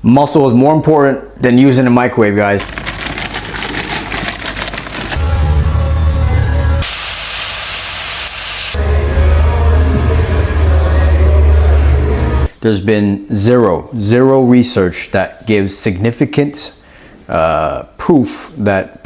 Muscle is more important than using a microwave, guys. There's been zero research that gives significant proof that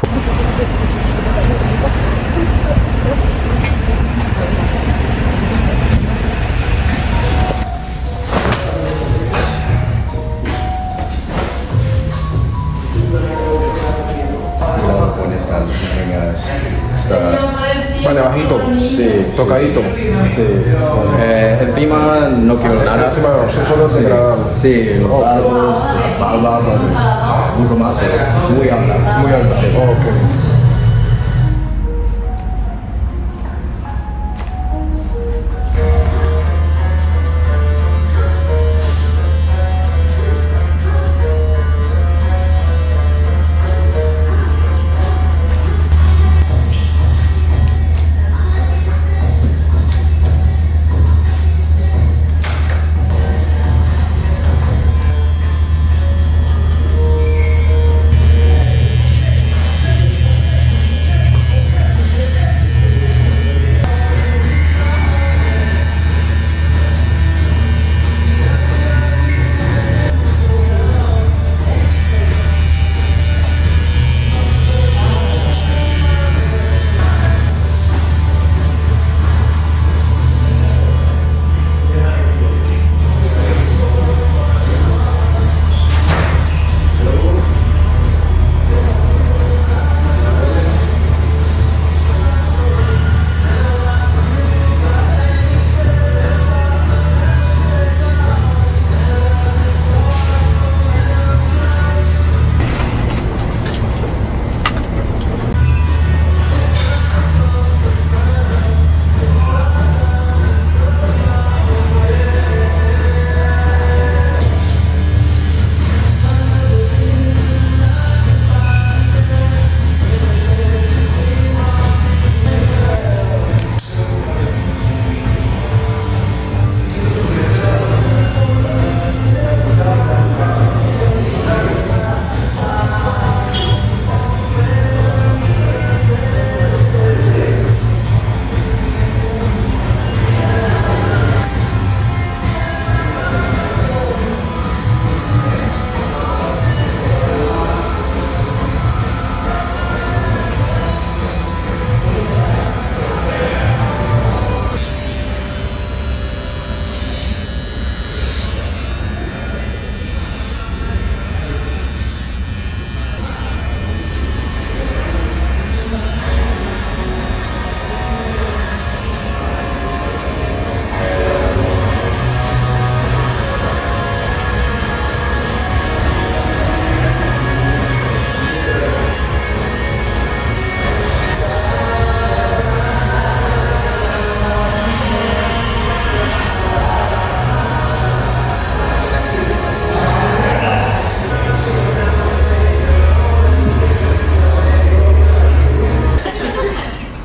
Más de bajito. Sí, Tocadito. sí. Encima no quiero nada. Solo degradable. Sí, habla mucho más, muy alta. Muy alta. Ok.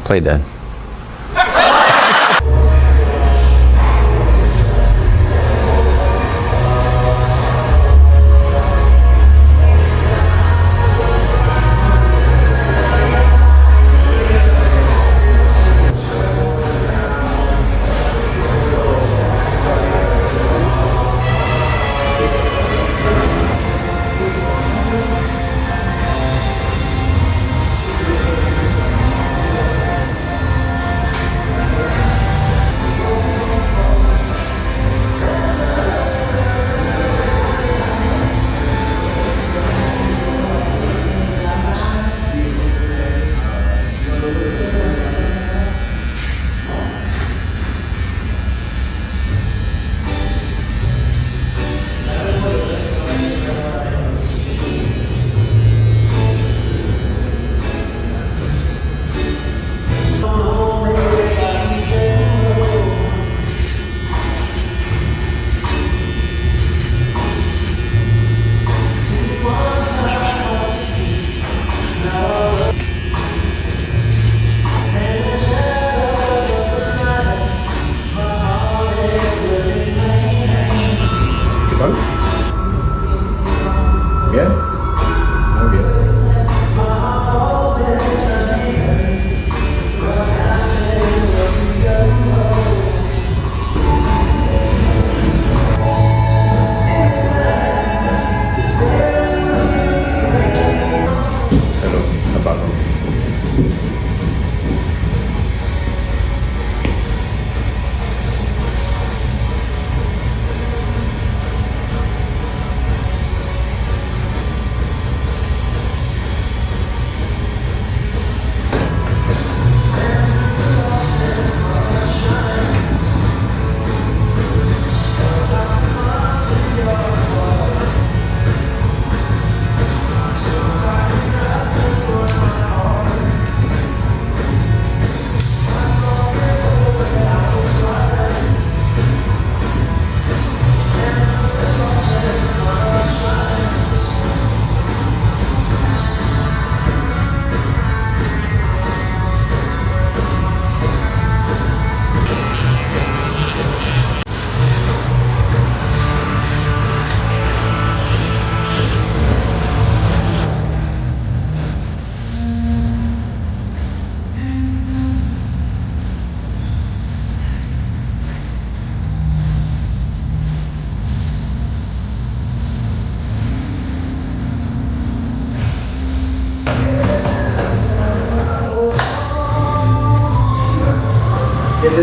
Play dead.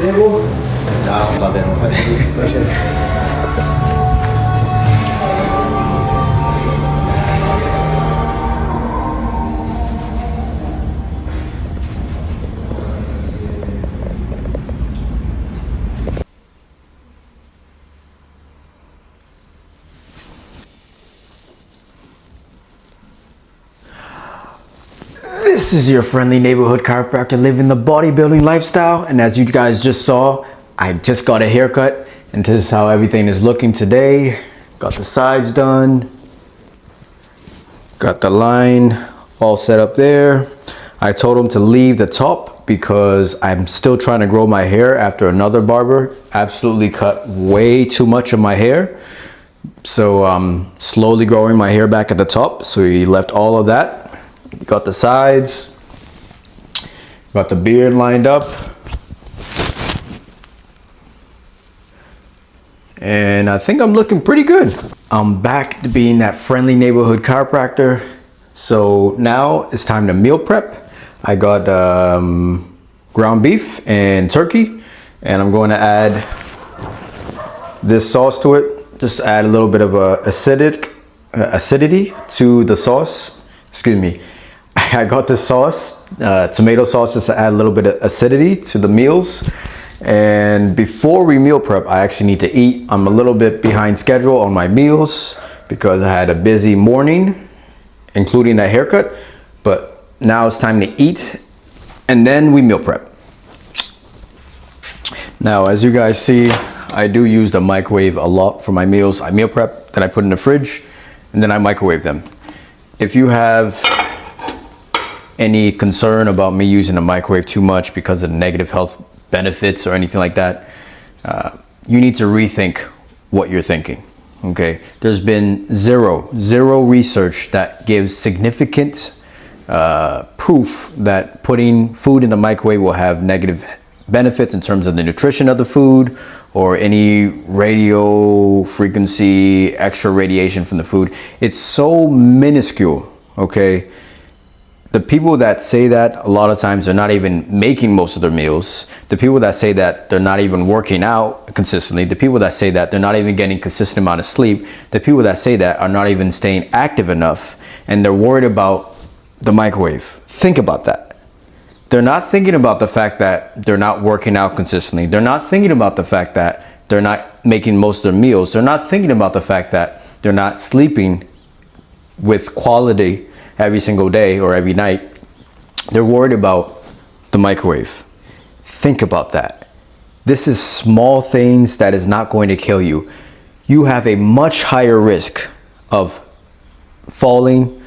되고. 자, 다 되는 거예요. This is your friendly neighborhood chiropractor living the bodybuilding lifestyle. And as you guys just saw, I just got a haircut and this is how everything is looking today. Got the sides done. Got the line all set up there. I told him to leave the top because I'm still trying to grow my hair after another barber absolutely cut way too much of my hair. So I'm slowly growing my hair back at the top. So he left all of that. Got the sides, got the beard lined up, and I think I'm looking pretty good. I'm back to being that friendly neighborhood chiropractor. So now it's time to meal prep. I got ground beef and turkey, and I'm going to add this sauce to it. Just add a little bit of acidity to the sauce. Excuse me. I got this sauce, tomato sauce, just to add a little bit of acidity to the meals. And before we meal prep, I actually need to eat. I'm a little bit behind schedule on my meals because I had a busy morning, including that haircut. But now it's time to eat and then we meal prep. Now, as you guys see, I do use the microwave a lot for my meals. I meal prep, then I put in the fridge, and then I microwave them. If you have any concern about me using the microwave too much because of negative health benefits or anything like that, you need to rethink what you're thinking. Okay, there's been zero research that gives significant proof that putting food in the microwave will have negative benefits in terms of the nutrition of the food or any radio frequency extra radiation from the food. It's so minuscule. Okay, the people that say that, a lot of times they're not even making most of their meals. The people that say that they're not even working out consistently. The people that say that they're not even getting consistent amount of sleep. The people that say that are not even staying active enough, and they're worried about the microwave. Think about that. They're not thinking about the fact that they're not working out consistently. They're not thinking about the fact that they're not making most of their meals. They're not thinking about the fact that they're not sleeping with quality every single day or every night. They're worried about the microwave. Think about that. This is small things that is not going to kill you. You have a much higher risk of falling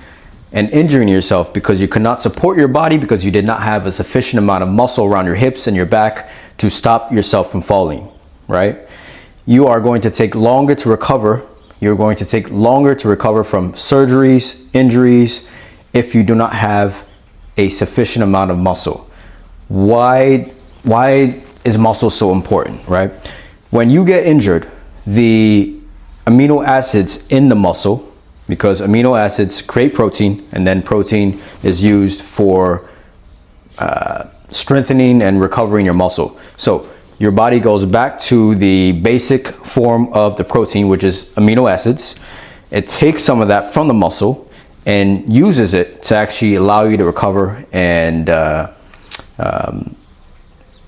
and injuring yourself because you cannot support your body because you did not have a sufficient amount of muscle around your hips and your back to stop yourself from falling, right? You are going to take longer to recover. You're going to take longer to recover from surgeries, injuries, if you do not have a sufficient amount of muscle. Why is muscle so important, right? When you get injured, the amino acids in the muscle, because amino acids create protein, and then protein is used for strengthening and recovering your muscle. So your body goes back to the basic form of the protein, which is amino acids. It takes some of that from the muscle and uses it to actually allow you to recover and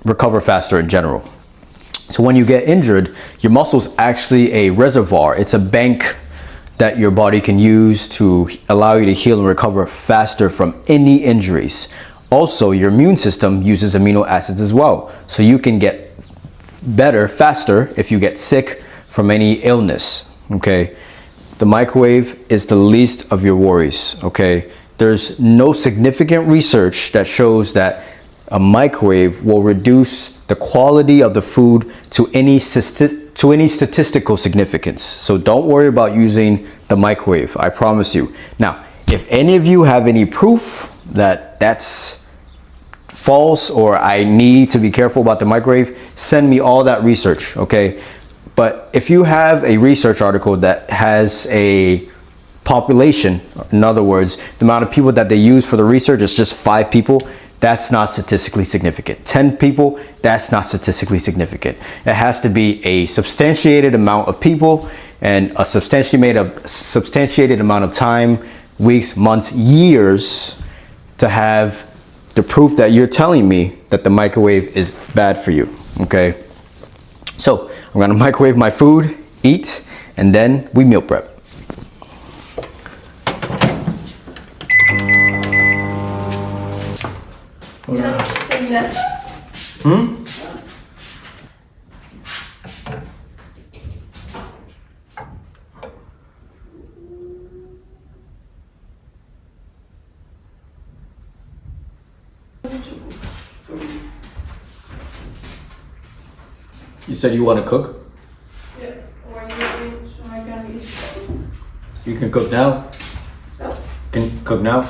recover faster in general. So when you get injured, your muscle is actually a reservoir. It's a bank that your body can use to allow you to heal and recover faster from any injuries. Also, your immune system uses amino acids as well. So you can get better faster if you get sick from any illness, okay? The microwave is the least of your worries, okay? There's no significant research that shows that a microwave will reduce the quality of the food to any statistical significance. So don't worry about using the microwave, I promise you. Now, if any of you have any proof that that's false or I need to be careful about the microwave, send me all that research, okay? But if you have a research article that has a population, in other words, the amount of people that they use for the research is just 5 people, that's not statistically significant. 10 people, that's not statistically significant. It has to be a substantiated amount of people and a substantiated amount of time, weeks, months, years, to have the proof that you're telling me that the microwave is bad for you, okay? So I'm gonna microwave my food, eat, and then we meal prep. You said you want to cook? Yeah, or you so I can eat. You can cook now? No. Can cook now?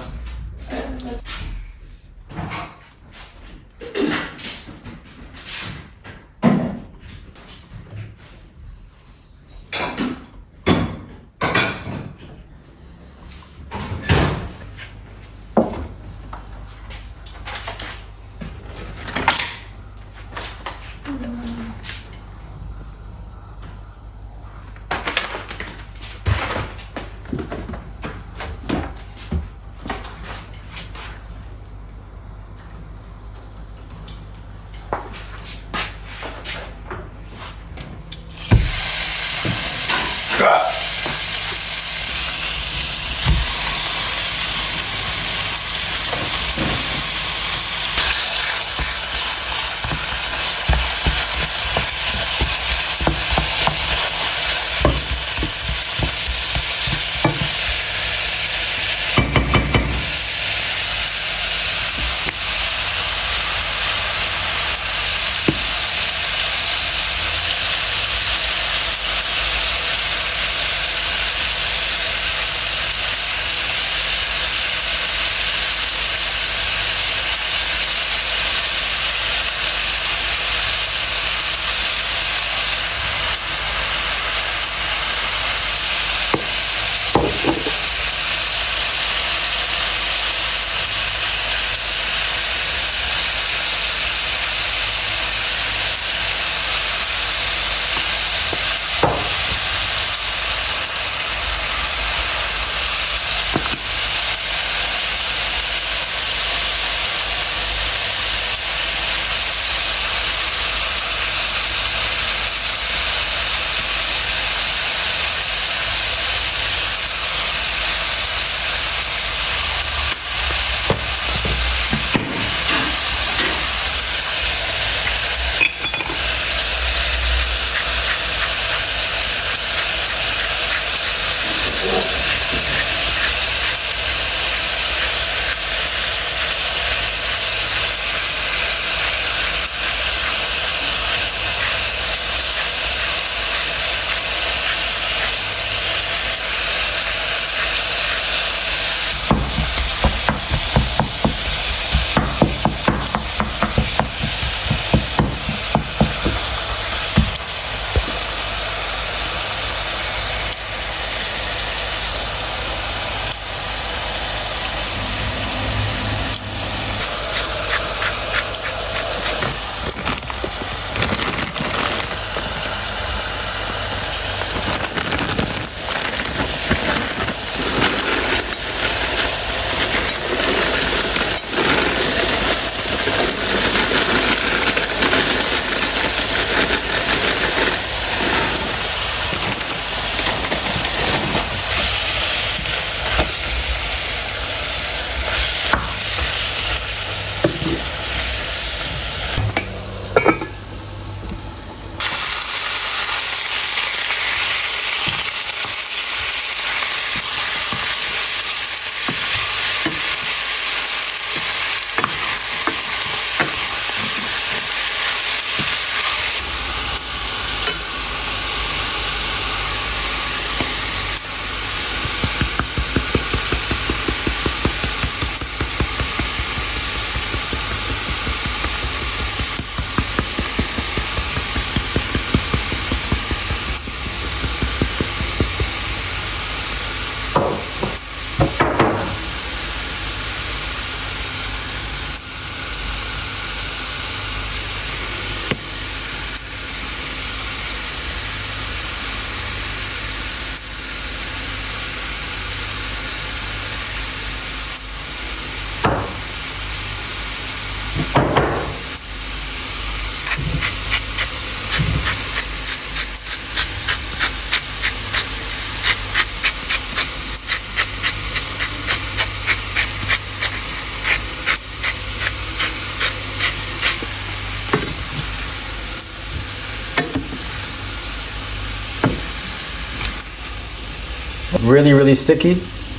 really, really sticky,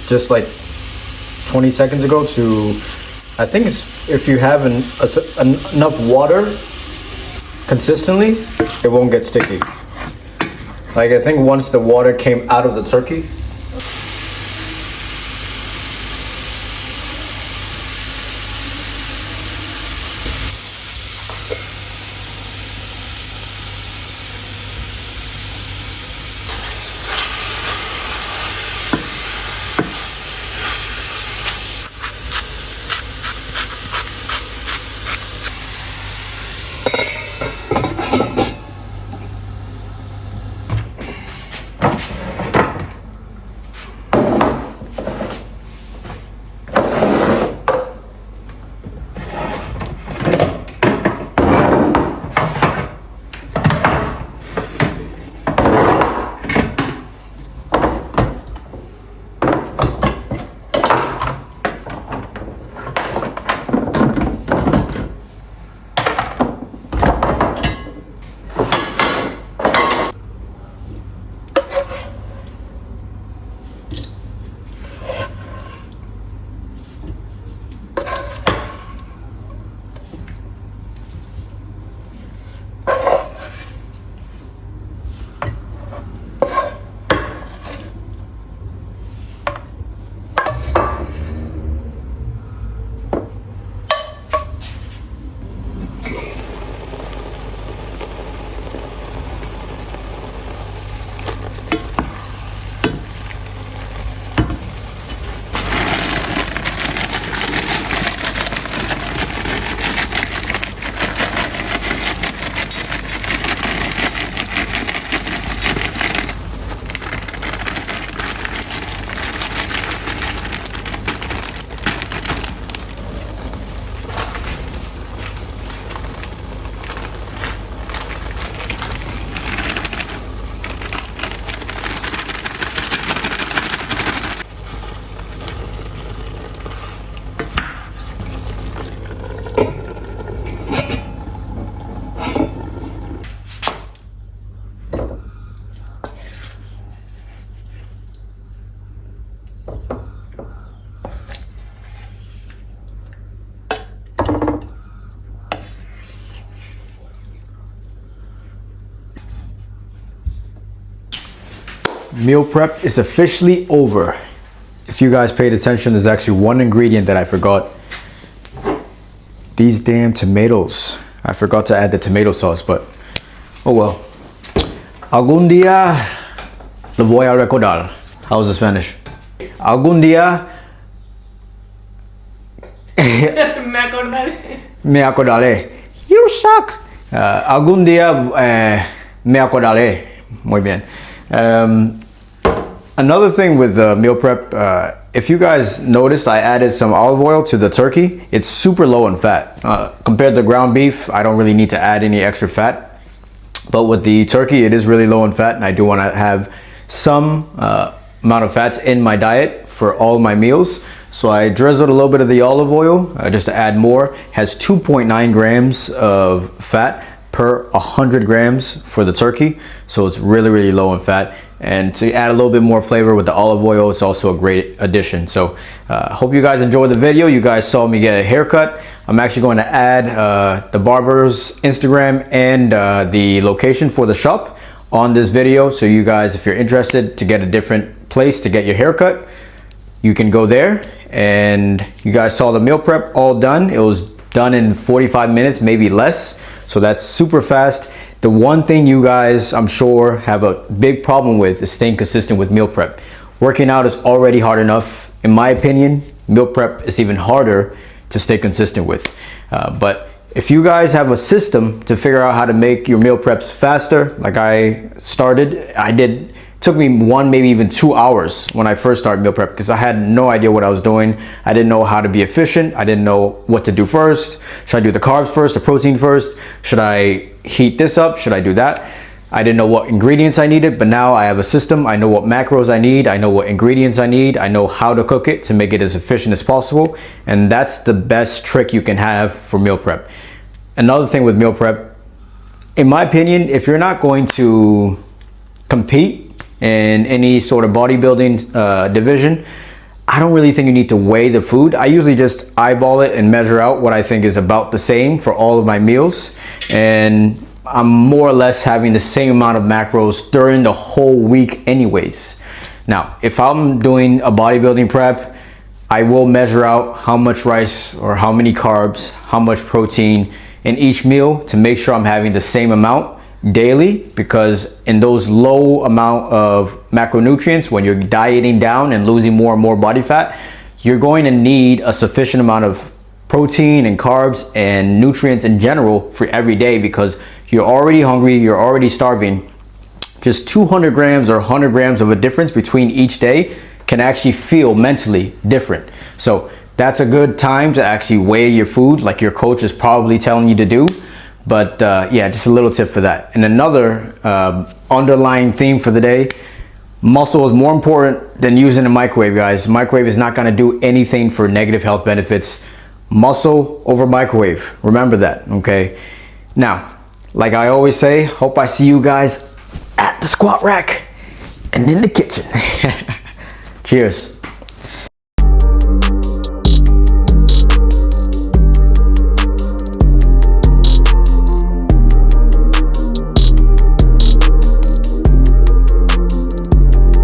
just like 20 seconds ago, to, I think it's, if you have enough water consistently, it won't get sticky. Like, I think once the water came out of the turkey, meal prep is officially over. If you guys paid attention, there's actually one ingredient that I forgot. These damn tomatoes. I forgot to add the tomato sauce, but oh well. Algún día lo voy a recordar. How's the Spanish? Algún día Me acordaré. me acordaré. You suck. Algún día me acordaré. Muy bien. Another thing with the meal prep, if you guys noticed, I added some olive oil to the turkey. It's super low in fat. Compared to ground beef, I don't really need to add any extra fat. But with the turkey, it is really low in fat, and I do want to have some amount of fats in my diet for all my meals. So I drizzled a little bit of the olive oil just to add more. It has 2.9 grams of fat per 100 grams for the turkey. So it's really, really low in fat. And to add a little bit more flavor with the olive oil, it's also a great addition. So hope you guys enjoyed the video. You guys saw me get a haircut. I'm actually going to add the barber's Instagram and the location for the shop on this video. So you guys, if you're interested to get a different place to get your haircut, you can go there. And you guys saw the meal prep all done. It was done in 45 minutes, maybe less. So that's super fast. The one thing you guys, I'm sure, have a big problem with is staying consistent with meal prep. Working out is already hard enough. In my opinion, meal prep is even harder to stay consistent with. But if you guys have a system to figure out how to make your meal preps faster, like I started, it took me 1, maybe even 2 hours when I first started meal prep because I had no idea what I was doing. I didn't know how to be efficient. I didn't know what to do first. Should I do the carbs first, the protein first? Should I heat this up? Should I do that? I didn't know what ingredients I needed, but now I have a system. I know what macros I need. I know what ingredients I need. I know how to cook it to make it as efficient as possible. And that's the best trick you can have for meal prep. Another thing with meal prep, in my opinion, if you're not going to compete in any sort of bodybuilding division, I don't really think you need to weigh the food. I usually just eyeball it and measure out what I think is about the same for all of my meals. And I'm more or less having the same amount of macros during the whole week anyways. Now, if I'm doing a bodybuilding prep, I will measure out how much rice or how many carbs, how much protein in each meal to make sure I'm having the same amount daily, because in those low amount of macronutrients, when you're dieting down and losing more and more body fat, you're going to need a sufficient amount of protein and carbs and nutrients in general for every day, because you're already hungry, you're already starving. Just 200 grams or 100 grams of a difference between each day can actually feel mentally different. So that's a good time to actually weigh your food, like your coach is probably telling you to do. But yeah, just a little tip for that. And another underlying theme for the day: muscle is more important than using a microwave, guys. Microwave is not gonna do anything for negative health benefits. Muscle over microwave, remember that, okay? Now, like I always say, hope I see you guys at the squat rack and in the kitchen. Cheers.